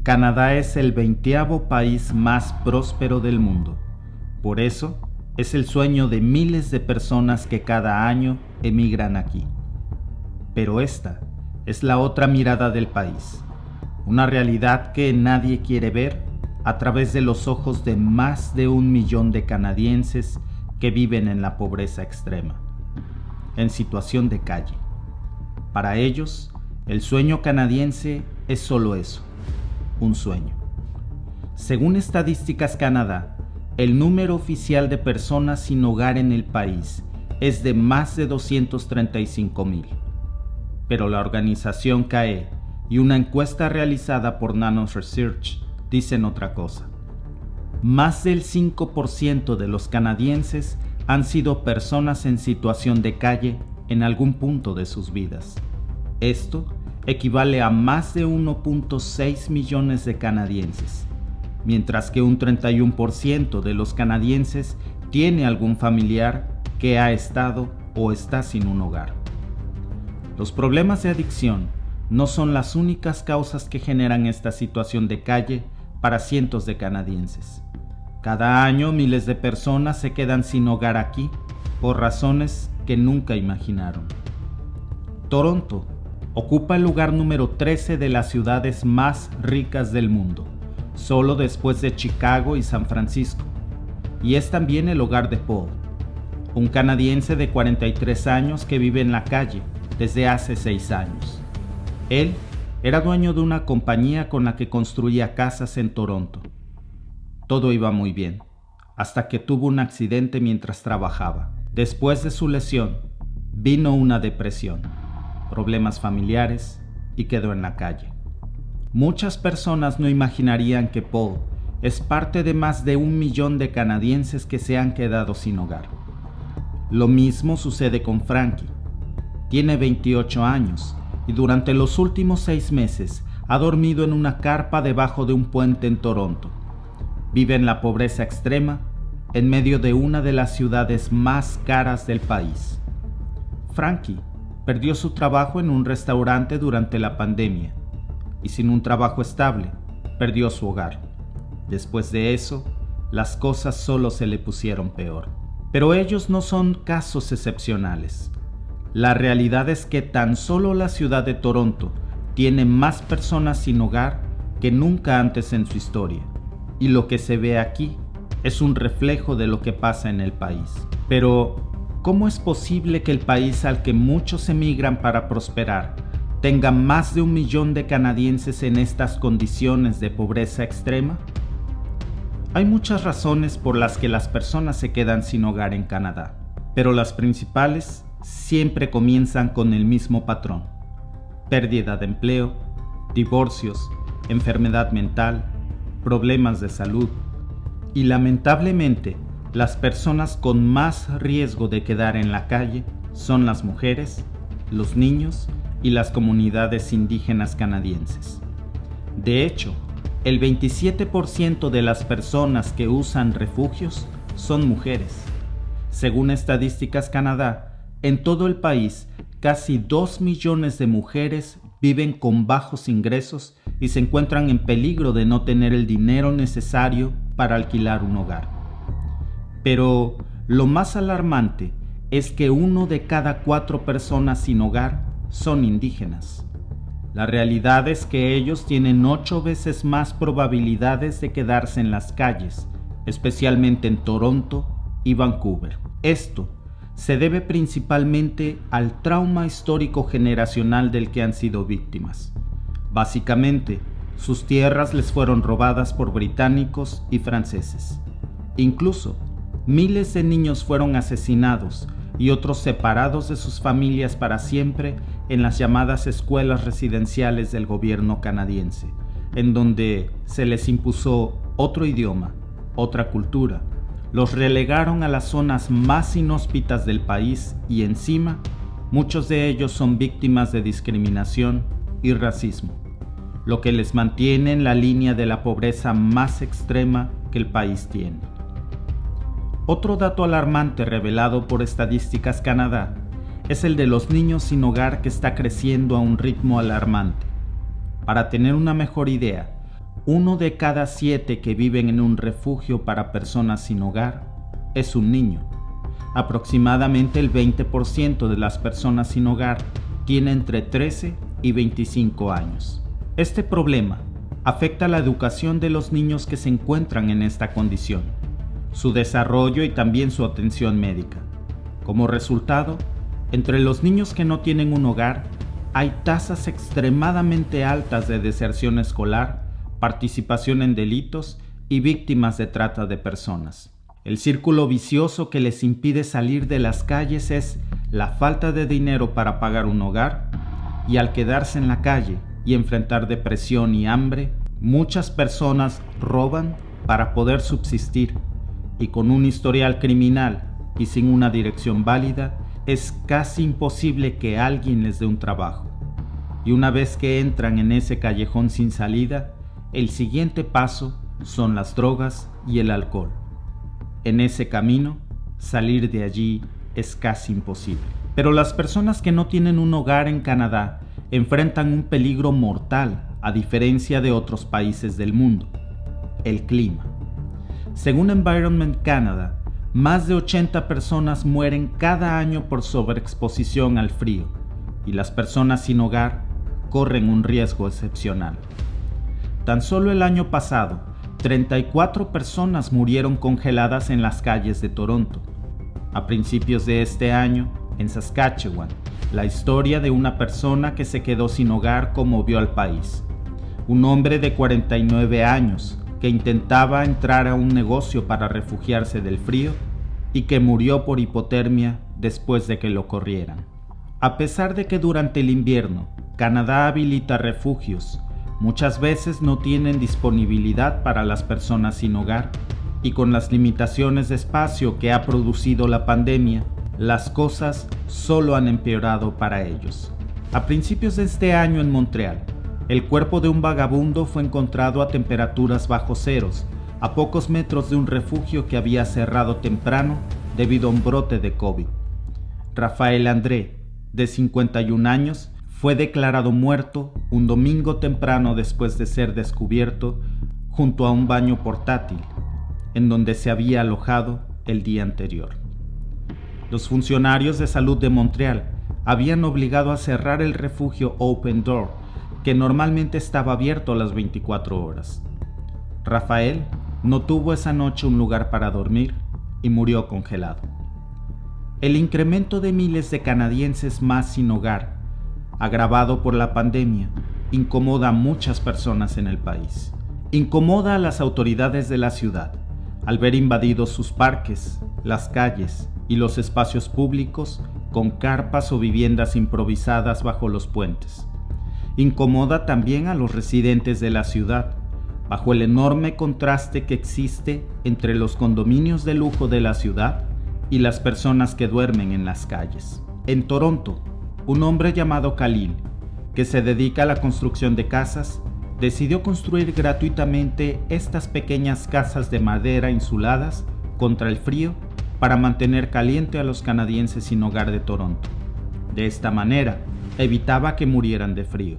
Canadá es el 20º país más próspero del mundo. Por eso, es el sueño de miles de personas que cada año emigran aquí. Pero esta es la otra mirada del país, una realidad que nadie quiere ver a través de los ojos de más de 1 millón de canadienses que viven en la pobreza extrema, en situación de calle. Para ellos, el sueño canadiense es solo eso, un sueño. Según Estadísticas Canadá, el número oficial de personas sin hogar en el país es de más de 235,000. Pero la organización CAE y una encuesta realizada por Nanos Research dicen otra cosa. Más del 5% de los canadienses han sido personas en situación de calle en algún punto de sus vidas. Esto equivale a más de 1.6 millones de canadienses, mientras que un 31% de los canadienses tiene algún familiar que ha estado o está sin un hogar. Los problemas de adicción no son las únicas causas que generan esta situación de calle para cientos de canadienses. Cada año miles de personas se quedan sin hogar aquí por razones que nunca imaginaron. Toronto ocupa el lugar número 13 de las ciudades más ricas del mundo, solo después de Chicago y San Francisco, y es también el hogar de Paul, un canadiense de 43 años que vive en la calle desde hace 6 años. Él era dueño de una compañía con la que construía casas en Toronto. Todo iba muy bien, hasta que tuvo un accidente mientras trabajaba. Después de su lesión, vino una depresión, problemas familiares y quedó en la calle. Muchas personas no imaginarían que Paul es parte de más de 1 millón de canadienses que se han quedado sin hogar. Lo mismo sucede con Frankie. Tiene 28 años y durante los últimos 6 meses ha dormido en una carpa debajo de un puente en Toronto. Vive en la pobreza extrema en medio de una de las ciudades más caras del país. Frankie perdió su trabajo en un restaurante durante la pandemia y sin un trabajo estable, perdió su hogar. Después de eso, las cosas solo se le pusieron peor. Pero ellos no son casos excepcionales. La realidad es que tan solo la ciudad de Toronto tiene más personas sin hogar que nunca antes en su historia. Y lo que se ve aquí es un reflejo de lo que pasa en el país. Pero, ¿cómo es posible que el país al que muchos emigran para prosperar tenga más de 1 millón de canadienses en estas condiciones de pobreza extrema? Hay muchas razones por las que las personas se quedan sin hogar en Canadá, pero las principales siempre comienzan con el mismo patrón: pérdida de empleo, divorcios, enfermedad mental, problemas de salud. Y lamentablemente, las personas con más riesgo de quedar en la calle son las mujeres, los niños y las comunidades indígenas canadienses. De hecho, el 27% de las personas que usan refugios son mujeres. Según Estadísticas Canadá, en todo el país, casi 2 millones de mujeres viven con bajos ingresos y se encuentran en peligro de no tener el dinero necesario para alquilar un hogar. Pero lo más alarmante es que 1 de cada 4 personas sin hogar son indígenas. La realidad es que ellos tienen 8 veces más probabilidades de quedarse en las calles, especialmente en Toronto y Vancouver. Esto se debe principalmente al trauma histórico generacional del que han sido víctimas. Básicamente, sus tierras les fueron robadas por británicos y franceses. Incluso, miles de niños fueron asesinados y otros separados de sus familias para siempre en las llamadas escuelas residenciales del gobierno canadiense, en donde se les impuso otro idioma, otra cultura. Los relegaron a las zonas más inhóspitas del país y encima, muchos de ellos son víctimas de discriminación y racismo, lo que les mantiene en la línea de la pobreza más extrema que el país tiene. Otro dato alarmante revelado por Estadísticas Canadá es el de los niños sin hogar, que está creciendo a un ritmo alarmante. Para tener una mejor idea, 1 de cada 7 que viven en un refugio para personas sin hogar es un niño. Aproximadamente el 20% de las personas sin hogar tiene entre 13 y 25 años. Este problema afecta la educación de los niños que se encuentran en esta condición, su desarrollo y también su atención médica. Como resultado, entre los niños que no tienen un hogar, hay tasas extremadamente altas de deserción escolar, participación en delitos y víctimas de trata de personas. El círculo vicioso que les impide salir de las calles es la falta de dinero para pagar un hogar, y al quedarse en la calle y enfrentar depresión y hambre, muchas personas roban para poder subsistir, y con un historial criminal y sin una dirección válida, es casi imposible que alguien les dé un trabajo. Y una vez que entran en ese callejón sin salida, el siguiente paso son las drogas y el alcohol. En ese camino, salir de allí es casi imposible. Pero las personas que no tienen un hogar en Canadá enfrentan un peligro mortal, a diferencia de otros países del mundo: el clima. Según Environment Canada, más de 80 personas mueren cada año por sobreexposición al frío, y las personas sin hogar corren un riesgo excepcional. Tan solo el año pasado, 34 personas murieron congeladas en las calles de Toronto. A principios de este año, en Saskatchewan, la historia de una persona que se quedó sin hogar conmovió al país. Un hombre de 49 años que intentaba entrar a un negocio para refugiarse del frío y que murió por hipotermia después de que lo corrieran. A pesar de que durante el invierno Canadá habilita refugios, muchas veces no tienen disponibilidad para las personas sin hogar, y con las limitaciones de espacio que ha producido la pandemia, las cosas solo han empeorado para ellos. A principios de este año en Montreal, el cuerpo de un vagabundo fue encontrado a temperaturas bajo ceros, a pocos metros de un refugio que había cerrado temprano debido a un brote de COVID. Rafael André, de 51 años, fue declarado muerto un domingo temprano después de ser descubierto junto a un baño portátil, en donde se había alojado el día anterior. Los funcionarios de salud de Montreal habían obligado a cerrar el refugio Open Door, que normalmente estaba abierto a las 24 horas. Rafael no tuvo esa noche un lugar para dormir y murió congelado. El incremento de miles de canadienses más sin hogar, agravado por la pandemia, incomoda a muchas personas en el país. Incomoda a las autoridades de la ciudad al ver invadidos sus parques, las calles y los espacios públicos con carpas o viviendas improvisadas bajo los puentes. Incomoda también a los residentes de la ciudad, bajo el enorme contraste que existe entre los condominios de lujo de la ciudad y las personas que duermen en las calles. En Toronto, un hombre llamado Khalil, que se dedica a la construcción de casas, decidió construir gratuitamente estas pequeñas casas de madera insuladas contra el frío para mantener caliente a los canadienses sin hogar de Toronto. De esta manera, evitaba que murieran de frío.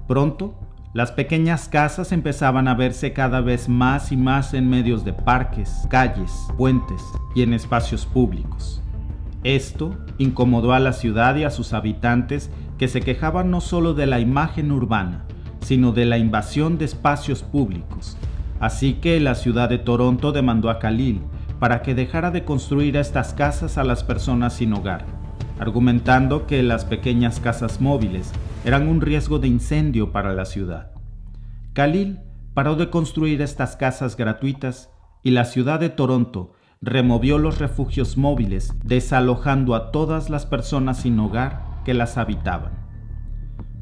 Pronto, las pequeñas casas empezaban a verse cada vez más y más en medios de parques, calles, puentes y en espacios públicos. Esto incomodó a la ciudad y a sus habitantes, que se quejaban no solo de la imagen urbana, sino de la invasión de espacios públicos. Así que la ciudad de Toronto demandó a Khalil para que dejara de construir estas casas a las personas sin hogar, argumentando que las pequeñas casas móviles eran un riesgo de incendio para la ciudad. Khalil paró de construir estas casas gratuitas y la ciudad de Toronto removió los refugios móviles, desalojando a todas las personas sin hogar que las habitaban.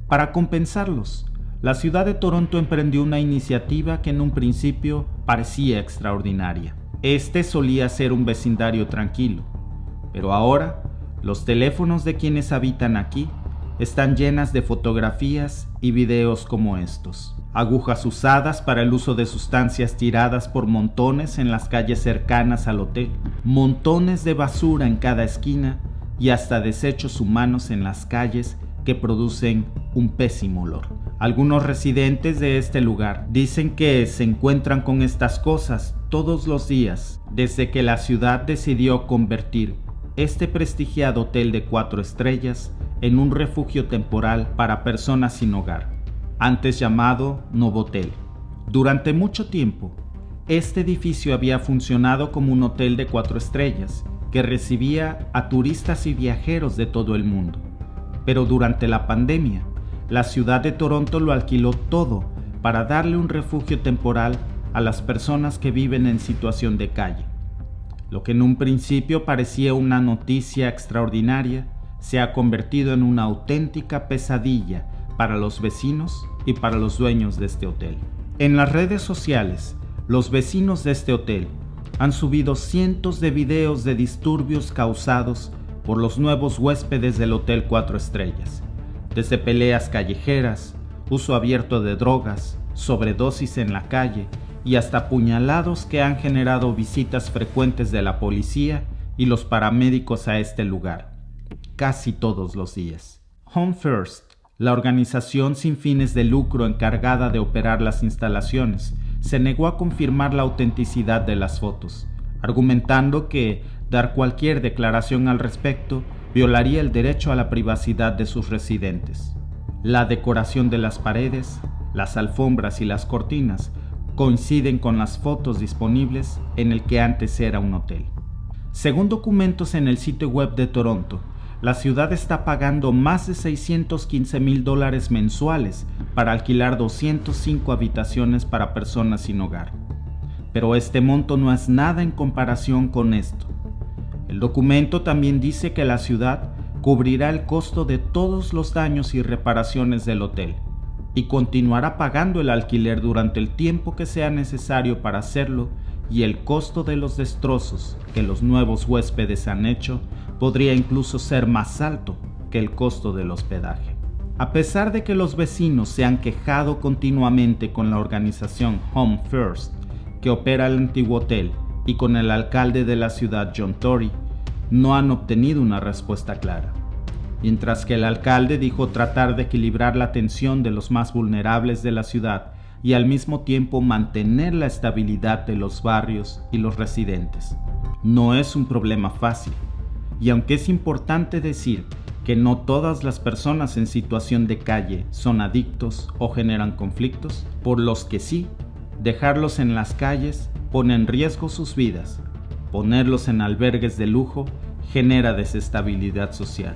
Para compensarlos, la ciudad de Toronto emprendió una iniciativa que en un principio parecía extraordinaria. Este solía ser un vecindario tranquilo, pero ahora los teléfonos de quienes habitan aquí están llenas de fotografías y videos como estos. Agujas usadas para el uso de sustancias tiradas por montones en las calles cercanas al hotel, montones de basura en cada esquina y hasta desechos humanos en las calles que producen un pésimo olor. Algunos residentes de este lugar dicen que se encuentran con estas cosas todos los días desde que la ciudad decidió convertir este prestigiado hotel de 4 estrellas en un refugio temporal para personas sin hogar, antes llamado Novotel. Durante mucho tiempo, este edificio había funcionado como un hotel de 4 estrellas que recibía a turistas y viajeros de todo el mundo. Pero durante la pandemia, la ciudad de Toronto lo alquiló todo para darle un refugio temporal a las personas que viven en situación de calle. Lo que en un principio parecía una noticia extraordinaria se ha convertido en una auténtica pesadilla para los vecinos y para los dueños de este hotel. En las redes sociales, los vecinos de este hotel han subido cientos de videos de disturbios causados por los nuevos huéspedes del Hotel 4 Estrellas, desde peleas callejeras, uso abierto de drogas, sobredosis en la calle y hasta puñalados que han generado visitas frecuentes de la policía y los paramédicos a este lugar, casi todos los días. Home First, la organización sin fines de lucro encargada de operar las instalaciones, se negó a confirmar la autenticidad de las fotos, argumentando que dar cualquier declaración al respecto violaría el derecho a la privacidad de sus residentes. La decoración de las paredes, las alfombras y las cortinas coinciden con las fotos disponibles en el que antes era un hotel. Según documentos en el sitio web de Toronto, la ciudad está pagando más de $615,000 mensuales para alquilar 205 habitaciones para personas sin hogar. Pero este monto no es nada en comparación con esto. El documento también dice que la ciudad cubrirá el costo de todos los daños y reparaciones del hotel y continuará pagando el alquiler durante el tiempo que sea necesario para hacerlo, y el costo de los destrozos que los nuevos huéspedes han hecho podría incluso ser más alto que el costo del hospedaje. A pesar de que los vecinos se han quejado continuamente con la organización Home First, que opera el antiguo hotel, y con el alcalde de la ciudad, John Tory, no han obtenido una respuesta clara. Mientras que el alcalde dijo tratar de equilibrar la atención de los más vulnerables de la ciudad y al mismo tiempo mantener la estabilidad de los barrios y los residentes. No es un problema fácil, y aunque es importante decir que no todas las personas en situación de calle son adictos o generan conflictos, por los que sí, dejarlos en las calles pone en riesgo sus vidas. Ponerlos en albergues de lujo genera desestabilidad social.